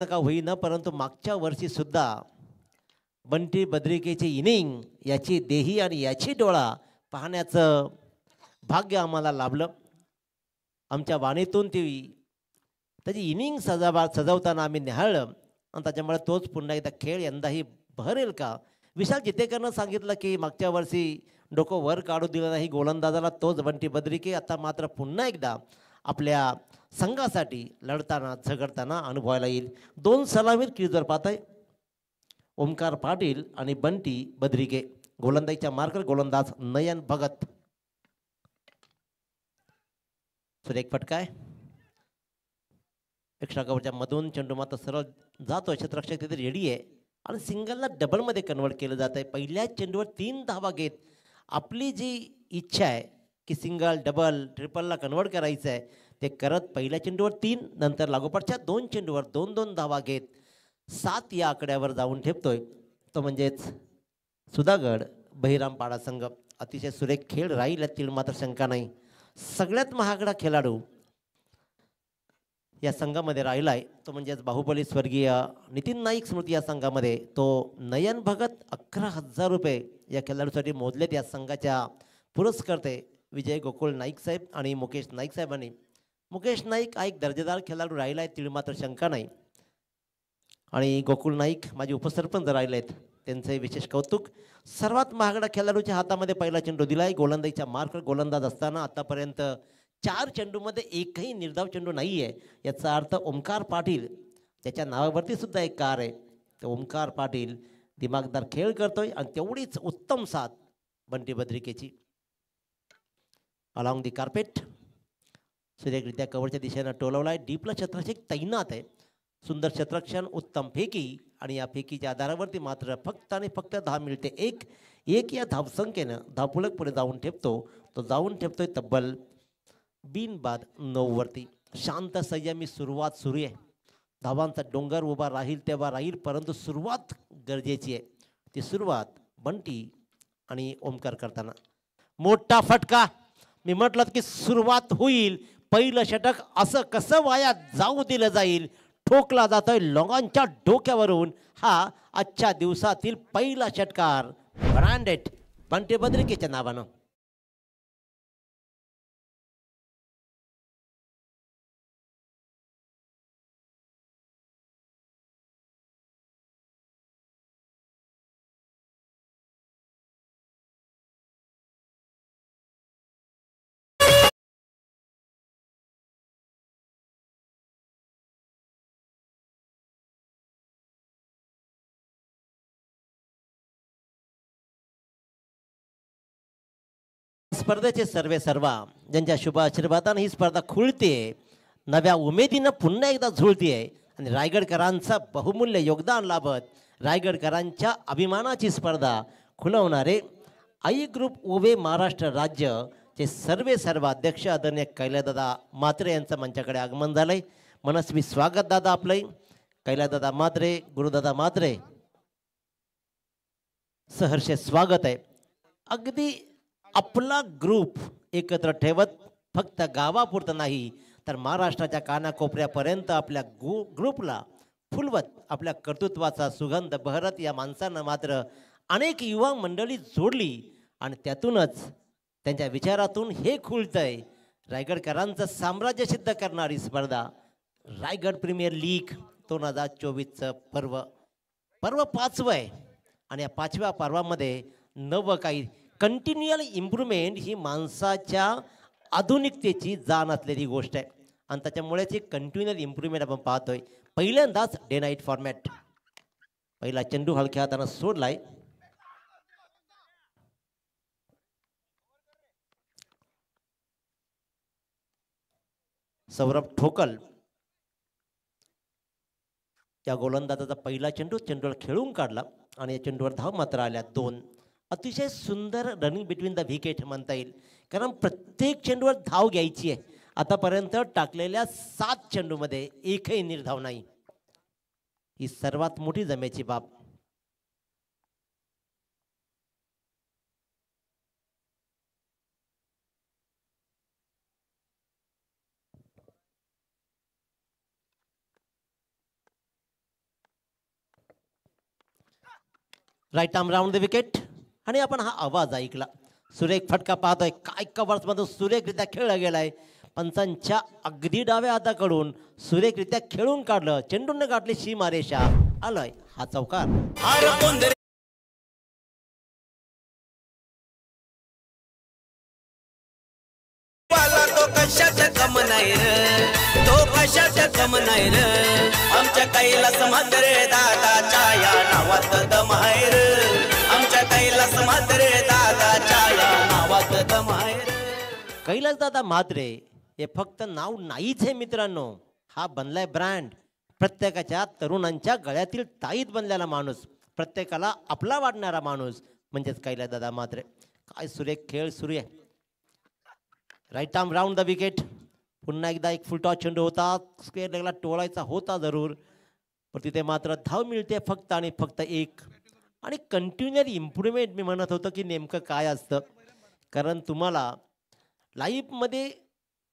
का होईना, परंतु मागच्या वर्षी सुद्धा बंटी बद्रिकेची इनिंग, याची देही आणि याची डोळा पाहण्याचं भाग्य आम्हाला लाभलं. आमच्या वाणीतून ती त्याची इनिंग सजवताना आम्ही निहाळलं आणि त्याच्यामुळे तोच पुन्हा एकदा खेळ यंदाही भरेल का. विशाल जितेकरनं सांगितलं की मागच्या वर्षी डोकं वर काढू दिलं नाही गोलंदाजाला तोच बंटी बद्रिके आता मात्र पुन्हा एकदा आपल्या संघासाठी लढताना झगडताना अनुभवायला येईल. दोन सलामीर क्रीजवर पाहत आहे ओमकार पाटील आणि बंटी बद्रिके. गोलंदाजीच्या मार्कर गोलंदाज नयन भगत. सुरेख फटका एक्स्ट्रा कव्हरच्या मधून चेंडू मात्र सरळ जातो. क्षेत्ररक्षक तिथे रेडी आहे आणि सिंगलला डबलमध्ये कन्वर्ट केलं जात आहे. पहिल्याच चेंडूवर 3 धावा घेत आपली जी इच्छा आहे की सिंगल डबल ट्रिपलला कन्वर्ट करायचं आहे ते करत पहिल्या चेंडूवर 3 नंतर लागोपाठच्या 2 चेंडूवर 2-2 धावा घेत 7 या आकड्यावर जाऊन ठेपतोय तो म्हणजेच सुधागड बहिरामपाडा संघ. अतिशय सुरेख खेळ राहील यातील मात्र शंका नाही. सगळ्यात महागडा खेळाडू या संघामध्ये राहिला आहे तो म्हणजेच बाहुबली स्वर्गीय नितीन नाईक स्मृती या संघामध्ये तो नयन भगत. 11,000 रुपये या खेळाडूसाठी मोजलेत या संघाच्या पुरस्कर्ते विजय गोकुळ नाईक साहेब आणि मुकेश नाईक साहेबांनी. मुकेश नाईक हा एक दर्जेदार खेळाडू राहिला आहे ती मात्र शंका नाही. आणि गोकुळ नाईक माझे उपसरपंच राहिले आहेत त्यांचे विशेष कौतुक. सर्वात महागडा खेळाडूच्या हातामध्ये पहिला चेंडू दिला आहे. गोलंदाजीच्या मार्कर गोलंदाज असताना आतापर्यंत 4 चेंडूमध्ये एकही निर्धाव चेंडू नाही आहे. याचा अर्थ ओमकार पाटील त्याच्या नावावरती सुद्धा एक कार आहे. तर ओमकार पाटील दिमागदार खेळ करतोय आणि तेवढीच उत्तम साथ बंटी बद्रिकेची. अलॉंग दी कार्पेट सुरेखरित्या कव्हरच्या दिशेनं टोलवला आहे. डीपला क्षेत्ररक्षक तैनात आहे. सुंदर क्षेत्ररक्षण उत्तम फेकी आणि या फेकीच्या आधारावरती मात्र फक्त आणि फक्त 10 मिळते. एक या धावसंख्येनं धावपुलक पुढे जाऊन ठेपतो. तो जाऊन ठेपतोय तब्बल बिनबाद 9 वरती. शांत संयमी सुरुवात सुरू आहे. धावांचा डोंगर उभा राहील तेव्हा राहील परंतु सुरुवात गरजेची आहे. ती सुरुवात बंटी आणि ओमकार करताना मोठा फटका. मी म्हटलं की सुरुवात होईल. पहिलं षटक असं कसं वाया जाऊ दिलं जाईल. ठोकला जातोय लोकांच्या डोक्यावरून. हा आजच्या दिवसातील पहिला षटकार ब्रँडेड बंटी बद्रिकेच्या नावानं. स्पर्धेचे सर्वेसर्वा ज्यांच्या शुभ आशीर्वादाने ही स्पर्धा खुलते नव्या उमेदीनं पुन्हा एकदा झुळते आणि रायगडकरांचा बहुमूल्य योगदान लाभत रायगडकरांच्या अभिमानाची स्पर्धा खुलवणारे आई ग्रुप ओवे महाराष्ट्र राज्य चे सर्वेसर्वा अध्यक्ष आदरणीय कैलासदादा म्हात्रे यांचं मंचाकडे आगमन झालंय. मनस्वी स्वागत दादा आपलंय. कैलासदादा म्हात्रे गुरुदादा म्हात्रे सहर्ष स्वागत आहे. अगदी आपला ग्रुप एकत्र ठेवत फक्त गावापुरतं नाही तर महाराष्ट्राच्या कानाकोपऱ्यापर्यंत आपल्या ग्रुपला फुलवत आपल्या कर्तृत्वाचा सुगंध बहरत या माणसानं मात्र अनेक युवा मंडळी जोडली आणि त्यातूनच त्यांच्या विचारातून हे खुलतंय रायगडकरांचं साम्राज्य सिद्ध करणारी स्पर्धा रायगड प्रीमियर लीग 2024चं पर्व 5वं आहे. आणि या 5व्या पर्वामध्ये नवं काही कंटिन्युअल इम्प्रूव्हमेंट ही माणसाच्या आधुनिकतेची जाण असलेली गोष्ट आहे आणि त्याच्यामुळेच एक कंटिन्युअल इम्प्रूव्हमेंट आपण पाहतोय. पहिल्यांदाच डे नाईट फॉर्मॅट. पहिला चेंडू हलक्या हातानं सोडलाय. सौरभ ठोकल या गोलंदाजाचा पहिला चेंडूला खेळून काढला आणि या चेंडूवर धाव मात्र आल्या 2. अतिशय सुंदर रनिंग बिटवीन द विकेट म्हणता येईल कारण प्रत्येक चेंडूवर धाव घ्यायची आहे. आतापर्यंत टाकलेल्या 7 चेंडूमध्ये एकही निर्धाव नाही. ही सर्वात मोठी जमेची बाब. Right arm round the wicket आणि आपण हा आवाज ऐकला. सुरेख फटका पाहतोय. काय कव्हर्समधून सुरेखरित्या खेळला गेलाय. पंचांच्या अगदी डाव्या हाताकडून सुरेखरित्या खेळून काढलं. चेंडूने गाठली सीमारेषा. आलाय हा चौकार. तो कशाचा कम नाही रे, तो कशाचा कम नाही रे, आमच्या कैलास म्हात्रे दादाच्या या नावात दम आहे रे, आमच्या कैलास म्हात्रे दादाच्या या नावात दम आहे रे. कैलास दादा म्हात्रे हे फक्त नाव नाहीच आहे मित्रांनो, हा बनलाय ब्रँड. प्रत्येकाच्या तरुणांच्या गळ्यातील ताईत बनलेला माणूस, प्रत्येकाला आपला वाटणारा माणूस म्हणजेच कैलास दादा म्हात्रे. काय सुरेख खेळ सुरू आहे. Right arm round the wicket. पुन्हा एकदा एक फुलटॉस चेंडू होता. स्क्वेअर लेगला टोळायचा होता जरूर, पण तिथे मात्र धाव मिळते फक्त आणि फक्त एक. आणि कंटिन्युअर इम्प्रूव्हमेंट मी म्हणत होतो की नेमकं काय असतं, कारण तुम्हाला लाईफमध्ये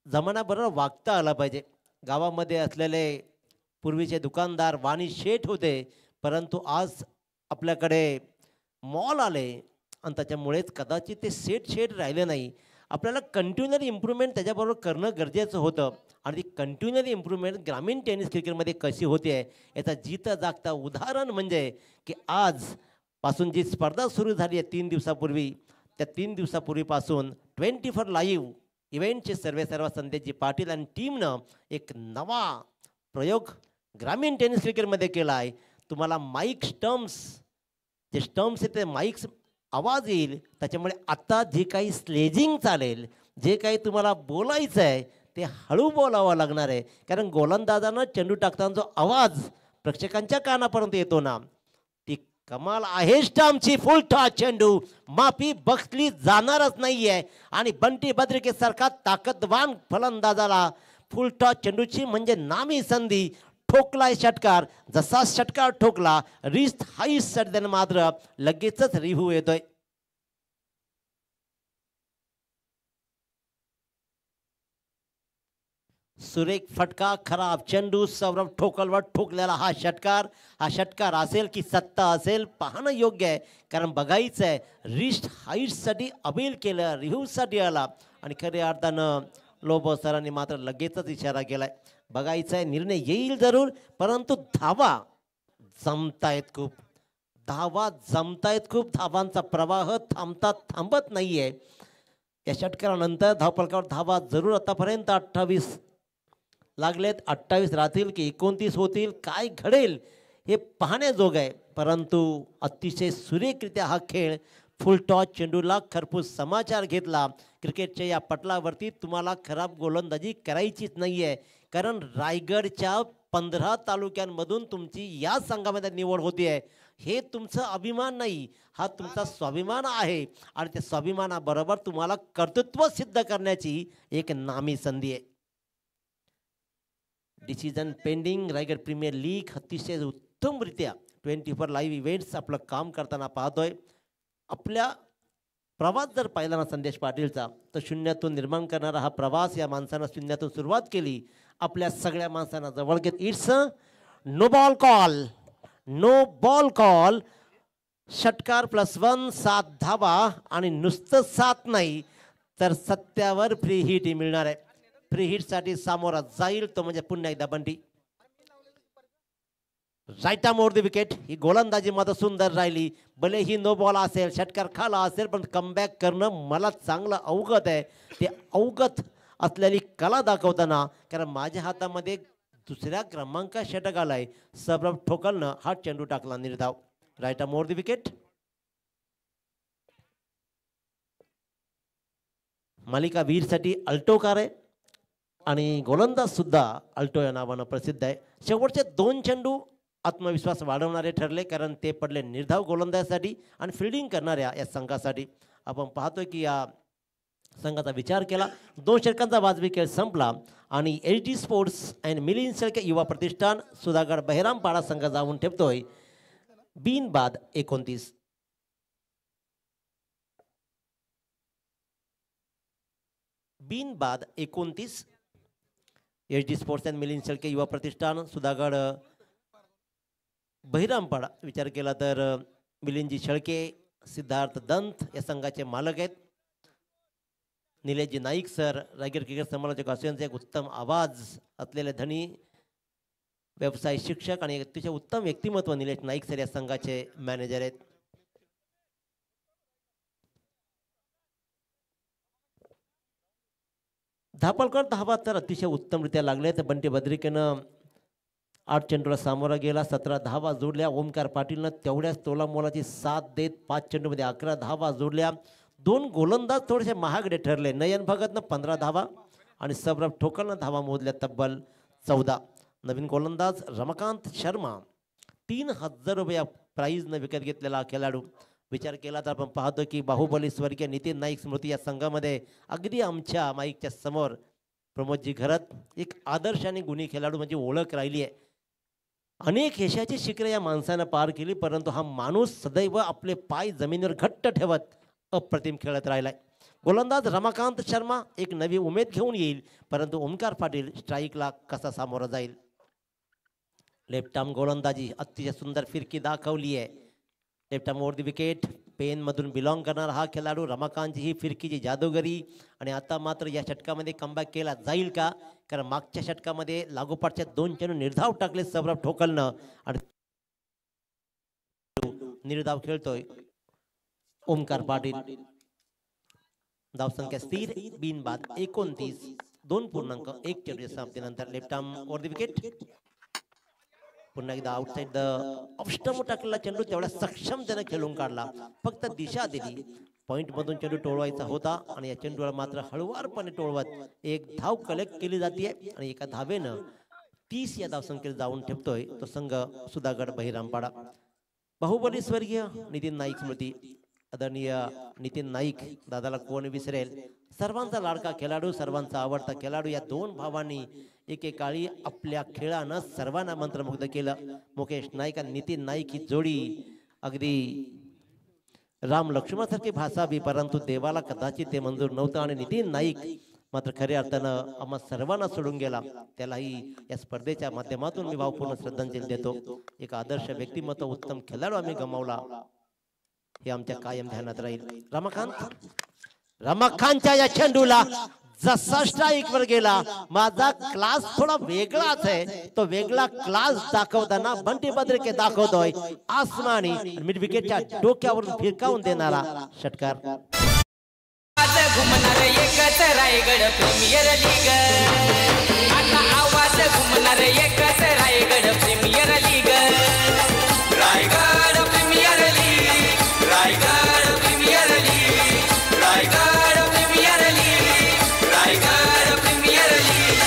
जमान्याबरोबर वागता आला पाहिजे. गावामध्ये असलेले पूर्वीचे दुकानदार वाणी शेठ होते, परंतु आज आपल्याकडे मॉल आले आणि त्याच्यामुळेच कदाचित ते शेठ राहिले नाही. आपल्याला कंटिन्युअर इम्प्रूव्हमेंट त्याच्याबरोबर करणं गरजेचं होतं. आणि ती कंटिन्युअर इम्प्रूव्हमेंट ग्रामीण टेनिस क्रिकेटमध्ये कशी होते आहे याचा जितं जागता उदाहरण म्हणजे की आजपासून जी स्पर्धा सुरू झाली आहे 3 दिवसापूर्वी, त्या 3 दिवसापूर्वीपासून 24 लाईव्ह इव्हेंटचे सर्व संदेशजी पाटील आणि टीमनं एक नवा प्रयोग ग्रामीण टेनिस क्रिकेटमध्ये केला आहे. तुम्हाला माईक स्टम्प्स, जे स्टम्प्स आहेत ते माईक्स आवाज येईल, त्याच्यामुळे आता जे काही स्लेजिंग चालेल, जे काही तुम्हाला बोलायचं आहे ते हळू बोलावं लागणार आहे. कारण गोलंदाजानं चेंडू टाकताना जो आवाज प्रेक्षकांच्या कानापर्यंत येतो ना, ती कमाल आहे. स्टम्पची फुल टॉस चेंडू, माफी बक्षली जाणारच नाही आहे. आणि बंटी बद्रिकेसारखा ताकदवान फलंदाजाला फुल टॉस चेंडूची म्हणजे नामी संधी. ठोकलाय षटकार, जसा षटकार ठोकला रिस्ट हाईट सडल्यानं मात्र लगेचच रिव्ह्यू येतोय. सुरेख फटका, खराब चेंडू, सौरभ ठोकलवर ठोकलेला हा षटकार असेल की सत्ता असेल पाहणं योग्य आहे. कारण बघायचं आहे रिस्ट हाईटसाठी अपील केलं, रिव्ह्यूसाठी आला आणि खऱ्या अर्थानं लोबो सरांनी मात्र लगेचच इशारा केलाय. बघायचं आहे निर्णय येईल जरूर, परंतु धावा जमतायत खूप, धावांचा प्रवाह थांबत नाहीये. या षटकारानंतर धावफलकावर धावा जरूर आतापर्यंत 28 लागलेत. 28 राहतील की 29 होतील, काय घडेल हे पाहण्याजोग आहे. परंतु अतिशय सुरेखरित्या हा खेळ फुल टॉस चेंडूला खरपूस समाचार घेतला. क्रिकेटच्या या पटलावरती तुम्हाला खराब गोलंदाजी करायचीच नाही आहे, कारण रायगडच्या 15 तालुक्यांमधून तुमची या संघामध्ये निवड होती आहे. हे तुमचं अभिमान नाही, हा तुमचा स्वाभिमान आहे. आणि त्या स्वाभिमानाबरोबर तुम्हाला कर्तृत्व सिद्ध करण्याची एक नामी संधी आहे. Decision pending. Raigad premier league अतिशय उत्तमरित्या 24 लाईव्ह इव्हेंट्स आपलं काम करताना पाहतोय. आपल्या प्रवास जर पाहिला ना संदेश पाटीलचा, तर शून्यातून निर्माण करणारा हा प्रवास या माणसानं शून्यातून सुरुवात केली. आपल्या सगळ्या माणसांना जवळ घेत इट्स नो बॉल कॉल. षटकार +1, 7 धावा आणि नुसतं 7 नाही तर सत्यावर फ्री हिट मिळणार आहे. फ्री हिटसाठी सामोरा जाईल तो म्हणजे पुन्हा एकदा Bunty. Right arm over the wicket. ही गोलंदाजी मात्र सुंदर राहिली. भले ही नो बॉल असेल, षटकार खाला असेल, पण कमबॅक करणं मला चांगलं अवगत आहे. ते अवगत असलेली कला दाखवताना, कारण माझ्या हातामध्ये दुसऱ्या क्रमांका षटक आलाय. सौरभ ठोकलनं हा चेंडू टाकला निर्धाव. Right arm over the wicket. मालिका वीरसाठी अल्टोकार आहे आणि गोलंदाज सुद्धा अल्टो या नावानं प्रसिद्ध आहे. शेवटचे 2 चेंडू आत्मविश्वास वाढवणारे ठरले, कारण ते पडले निर्धाव गोलंदाजासाठी आणि फिल्डिंग करणाऱ्या या संघासाठी. आपण पाहतोय की या संघाचा विचार केला. 2 षटकांचा वाजवी खेळ संपला आणि LG sports and Milind Shelke युवा प्रतिष्ठान सुधागड बहिरामपाडा संघ जाऊन ठेवतोय बिनबाद 29. बिनबाद 29. LG sports and Milind Shelke युवा प्रतिष्ठान सुधागड बहिरामपाडा. विचार केला तर मिलिंदजी शेळके, सिद्धार्थ दंत या संघाचे मालक आहेत. निलेशजी नाईक सर, रायगड क्रिकेट समालोचक असोसिएशनचे एक उत्तम आवाज असलेले धनी व्यवसाय शिक्षक आणि अतिशय उत्तम व्यक्तिमत्व निलेश नाईक सर या संघाचे मॅनेजर आहेत. धापलकर धावा तर अतिशय उत्तमरित्या लागले. तर बंटी बद्रिकेनं 8 चेंडूला सामोरा गेला, 17 धावा जोडल्या. ओमकार पाटीलनं तेवढ्याच तोलामोलाची साथ देत 5 चेंडूमध्ये 11 धावा जोडल्या. 2 गोलंदाज थोडेसे महागडे ठरले. नयन भगतनं 15 धावा आणि सौरभ ठोकरनं धावा मोजल्या तब्बल 14. नवीन गोलंदाज रमाकांत शर्मा 3000 रुपया प्राईजनं विकत घेतलेला खेळाडू. विचार केला तर आपण पाहतो की बाहुबली स्वर्गीय नितीन नाईक स्मृती या संघामध्ये अगदी आमच्या माईकच्या समोर प्रमोदजी घरत एक आदर्श आणि गुणी खेळाडू म्हणजे ओळख राहिली आहे. अनेक यशाची शिखरे या माणसानं पार केली, परंतु हा माणूस सदैव आपले पाय जमिनीवर घट्ट ठेवत अप्रतिम खेळत राहिलाय. गोलंदाज रमाकांत शर्मा एक नवी उमेद घेऊन येईल, परंतु ओमकार पाटील स्ट्राईकला कसा सामोरा जाईल. लेफ्ट आर्म गोलंदाजी अतिशय सुंदर फिरकी दाखवली आहे. Left arm over the wicket, पेनमधून बिलॉंग करणारा हा खेळाडू रमाकांतची ही फिरकीची जादूगरी. आणि आता मात्र या षटकामध्ये कमबॅक केला जाईल का, कारण मागच्या षटकामध्ये लागोपाठच्या 2 चेंडू निर्धाव टाकले सौरभ ठोकलनं आणि निर्धाव खेळतोय ओमकार पाटील. धावसंख्या स्थिर, बिनबाद 29, 2.1 चेंडूच्या समाप्तीनंतर. Left arm over the wicket, पुन्हा एकदा आउटसाइड द ऑफ स्टंप टाकलेला चेंडू तेवढा सक्षम त्यानं खेळून काढला. फक्त दिशा दिली. पॉइंट मधून चेंडू टोळवायचा होता आणि या चेंडूला मात्र हळुवारपणे टोळवत एक धाव कलेक्ट केली जाते आणि एका धावेनं 30 या धावसंख्येत जाऊन ठेवतोय तो संघ सुधागड बहिरामपाडा. बाहुबली स्वर्गीय नितीन नाईक स्मृती, आदरणीय नितीन नाईक दादाला कोण विसरेल. सर्वांचा लाडका खेळाडू, सर्वांचा आवडता खेळाडू. या 2 भावांनी एकेकाळी आपल्या खेळानं सर्वांना मंत्रमुग्ध केलं. मुकेश नाईक आणि नितीन नाईक ही जोडी अगदी राम लक्ष्मणासारखी भासावी, परंतु देवाला कदाचित ते मंजूर नव्हतं आणि नितीन नाईक मात्र खऱ्या अर्थानं आम्हा सर्वांना सोडून गेला. त्यालाही या स्पर्धेच्या माध्यमातून मी भावपूर्ण श्रद्धांजली देतो. एक आदर्श व्यक्तिमत्व, उत्तम खेळाडू आम्ही गमावला, हे आमच्या कायम ध्यानात राहील. रमाकांतच्या या चेंडूला जसा स्ट्राईक वर गेला, माझा क्लास थोडा वेगळाच आहे. तो वेगळा क्लास दाखवताना बंटी बद्रिके दाखवतोय आसमानी मिड विकेटच्या डोक्यावरून फिरकावून देणारा षटकार. घुमणार एकच रायगड प्रीमियर लीग, आता आवाज घुमणार एकच Raigad premier league. Raigad premier league, Raigad premier league, Raigad premier league, Raigad premier league.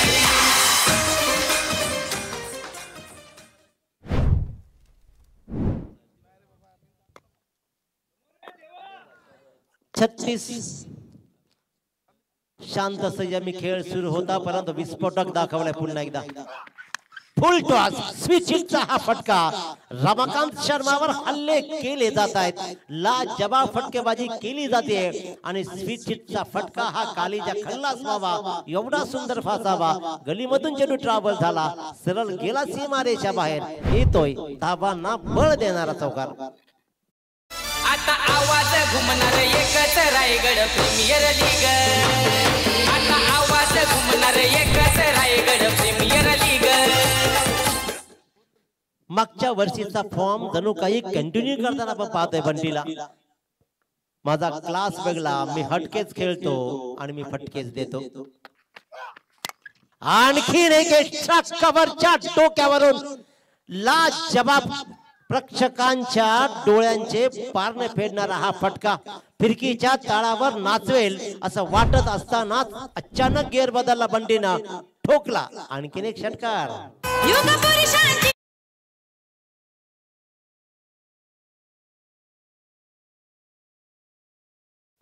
36 शांत संयमी खेळ सुरू होता, परंतु विस्फोटक दाखवलाय पुन्हा एकदा. फुल टॉस स्विच हिटचा हा फटका. रमाकांत शर्मावर हल्ले केले जात आहेत, लाजवाब फटकेबाजी केली जाते आणि स्विच हिटचा फटका हा कालीच्या खल्लास व्हावा एवढा सुंदर फासावा. गलीमधून चेंडू ट्रॅव्हल झाला, सरळ गेला सीमारेषा बाहेर. येतोय धावांना बळ देणारा चौकार. आता आवाज घुमणार एकच रायगड प्रीमियर लीग, आता आवाज घुमणार एकच रायगड प्रीमियर लीग. मागच्या वर्षीचा फॉर्म जणू काही कंटिन्यू करताना आपण पाहतोय बंटीला. माझा क्लास वेगळा, मी हटकेच खेळतो आणि मी फटकेच देतो. आणखीन एक एक्स्ट्रा कव्हरच्या डोक्यावरून लाजवाब प्रेक्षकांच्या डोळ्यांचे पारणे फेडणारा हा फटका. फिरकीच्या ताळावर नाचवेल असं वाटत असतानाच अचानक गेअर बदलला बंटीनं, ठोकला आणखीन एक षटकार.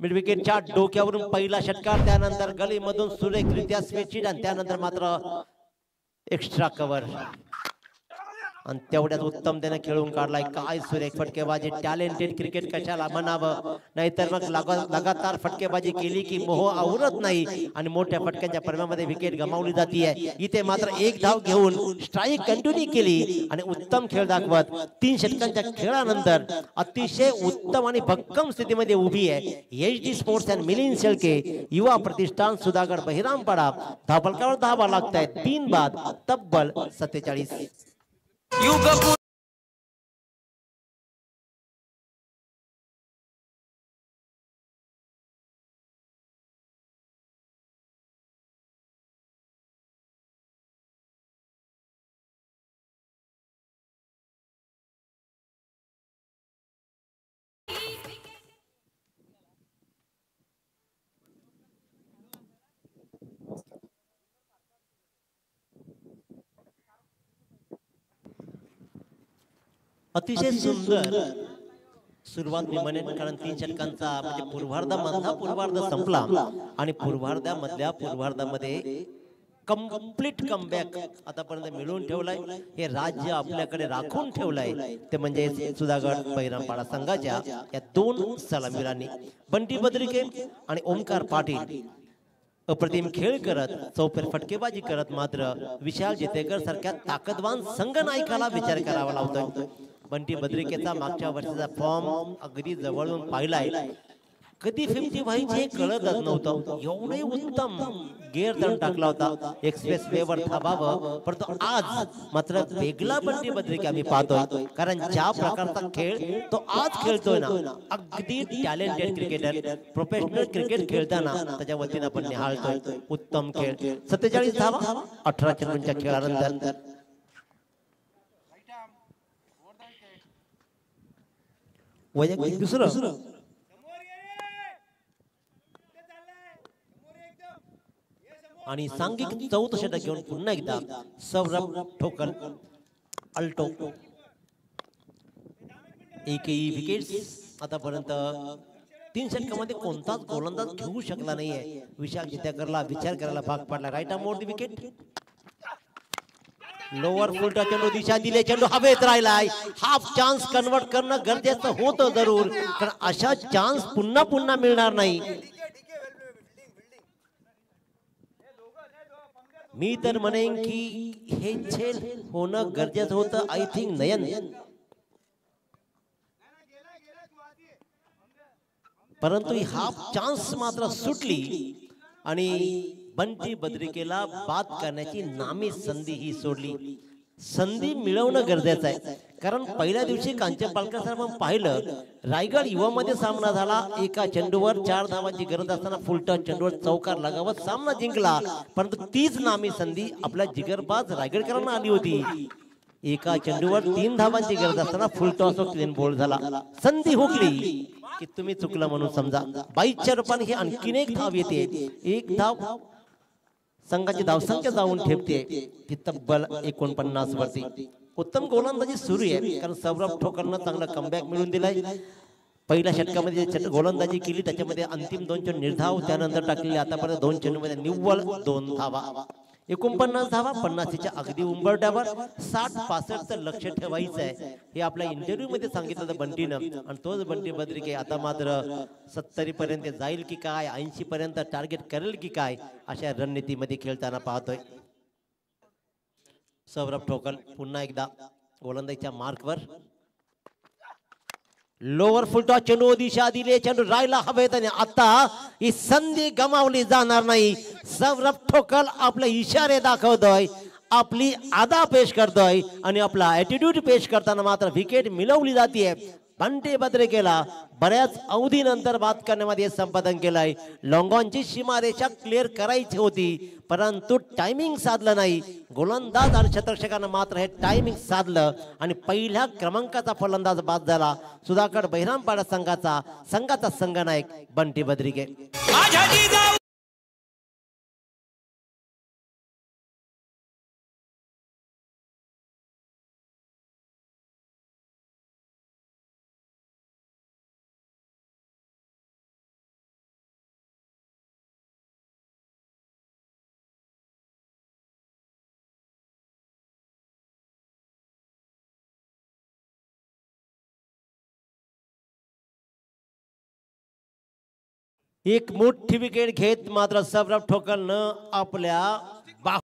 मिड विकेटच्या डोक्यावरून पहिला षटकार, त्यानंतर गलीमधून सुरेखरित्या स्विच हिट आणि त्यानंतर मात्र एक्स्ट्रा कव्हर. आणि तेवढ्यात उत्तम त्याने खेळून काढलाय. काय सुरेख फटकेबाजी, टॅलेंटेड क्रिकेट कशाला म्हणावं. नाहीतर मग लगातार फटकेबाजी केली की मोह आवरत नाही आणि मोठ्या फटक्यांच्या परिणामामध्ये विकेट गमावली जाते. इथे मात्र एक धाव घेऊन स्ट्राईक कंटिन्यू केली आणि उत्तम खेळ दाखवत 3 षटकांच्या खेळानंतर अतिशय उत्तम आणि भक्कम स्थितीमध्ये उभी आहे HD sports and Milind Shelke युवा प्रतिष्ठान सुधागड बहिरामपाडा. धावफलकावर धावा लागतायत 3 बाद तब्बल 47. युग अतिशय सुंदर सुरुवात मी म्हणेन, कारण 3 षटकांचा म्हणजे पूर्वार्धामधला पूर्वार्ध संपला आणि पूर्वार्धामध्ये कंप्लीट कमबॅक आतापर्यंत मिळवून ठेवलाय. हे राज्य आपल्याकडे राखून ठेवलाय ते म्हणजे सुधागड बहिरामपाडा संघाच्या या 2 सलामीरांनी. बंटी बद्रिके आणि ओमकार पाटील अप्रतिम खेळ करत चौफेर फटकेबाजी करत मात्र विशाल जेतेकर सारख्या ताकदवान संघ नायकाला विचार करावा लावतोय. बंटी बद्रिकेचा मागच्या वर्षाचा फॉर्म अगदी जवळून पाहिलाय. कधी 50 व्हायचे कळतच नव्हतं. एवढे उत्तम गेअर तण टाकला होता एक्सप्रेस वेवर थांबावं. परंतु आज मात्र वेगळा बंटी बद्रिके आम्ही पाहतोय, कारण ज्या प्रकारचा खेळ तो आज खेळतोय ना, अगदी टॅलेंटेड क्रिकेटर प्रोफेशनल क्रिकेट खेळताना त्याच्या वतीनं आपण निहाळतोय. उत्तम खेळ. 47 धावा 18 चेंडूंच्या खेळानंतर. वैयक्तिक दुसरं आणि सांघिक 4थं षटक घेऊन पुन्हा एकदा सौरभ ठोकल अल्टो. एकही विकेट्स आतापर्यंत 3 षटकामध्ये कोणताच गोलंदाज घेऊ शकला नाहीये. विशाल जेतेकरला विचार करायला भाग पडला. राईट आर्म मोड विकेट. लोअर फुलटा चेंडू दिशा दिले, चेंडू हवेत राहिलाय. हाफ चान्स कन्वर्ट करणं गरजेचं होतं जरूर, कारण अशा चान्स पुन्हा पुन्हा मिळणार नाही. मी तर म्हणेन की हे झेल होणं गरजेचं होतं. आय थिंक नयन, परंतु ही हाफ चान्स मात्र सुटली आणि बंटी बद्रिकेला बाद करण्याची नामी संधी ही सोडली. संधी मिळवणं गरजेचं आहे, कारण पहिल्या दिवशी कांचन पालकर सर आपण पाहिलं रायगड युवामध्ये सामना झाला. एका चेंडूवर 4 धावांची गरज असताना फुलटॉस चेंडूवर चौकार लगावत सामना जिंकला. परंतु तीच नामी संधी आपल्या जिगरबाज रायगडकरांना आली होती. एका चेंडूवर 3 धावांची गरज असताना फुलटॉसवर क्लीन बोल्ड झाला. संधी हुकली की तुम्ही चुकलं म्हणून समजा. 22च्या रूपाने ही आणखीन एक धाव येते. एक धाव संघाची धावसंख्या जाऊन ठेपते ती तब्बल 49 वरती. उत्तम गोलंदाजी सुरू आहे, कारण सौरभ ठोकरनं चांगला कमबॅक मिळवून दिलाय. पहिल्या षटकामध्ये गोलंदाजी केली, त्याच्यामध्ये अंतिम 2 चेंडू निर्धाव, त्यानंतर टाकलेले आतापर्यंत 2 चेंडूमध्ये निव्वळ 2 धावा. 49 धावा 50च्या अगदी उंबरट्यावर. 60-65 लक्ष ठेवायचं आहे हे आपल्या इंटरव्ह्यू मध्ये सांगितलं होतं बंटीनं. आणि तोच बंटी बद्रिके आता मात्र 70 पर्यंत जाईल की काय, 80 पर्यंत टार्गेट करेल की काय, अशा रणनीतीमध्ये खेळताना पाहतोय. सौरभ ठोकल पुन्हा एकदा गोलंदाजीच्या मार्कवर. लोअर फुलटॉस चेंडू दिशा दिले, चेंडू राहिला हवेत आणि आता ही संधी गमावली जाणार नाही. सौरभ ठोकल आपले इशारे दाखवतोय, आपली अदा पेश करतोय आणि आपला ॲटिट्यूड पेश करताना मात्र विकेट मिळवली जाते. बंटी बद्रिकेला बऱ्याच अवधीनंतर बाद करण्यामध्ये संपादन केलंय. लॉंगॉनची सीमारेषा क्लिअर करायची होती, परंतु टायमिंग साधलं नाही. गोलंदाज आणि शतरक्षकानं मात्र हे टायमिंग साधलं आणि पहिल्या क्रमांकाचा फलंदाज बाद झाला. सुधागड बहिरामपाडा संघाचा संघनायक बंटी बद्रिके. एक मोठी विकेट घेत मात्र सौरभ ठोकरनं आपल्या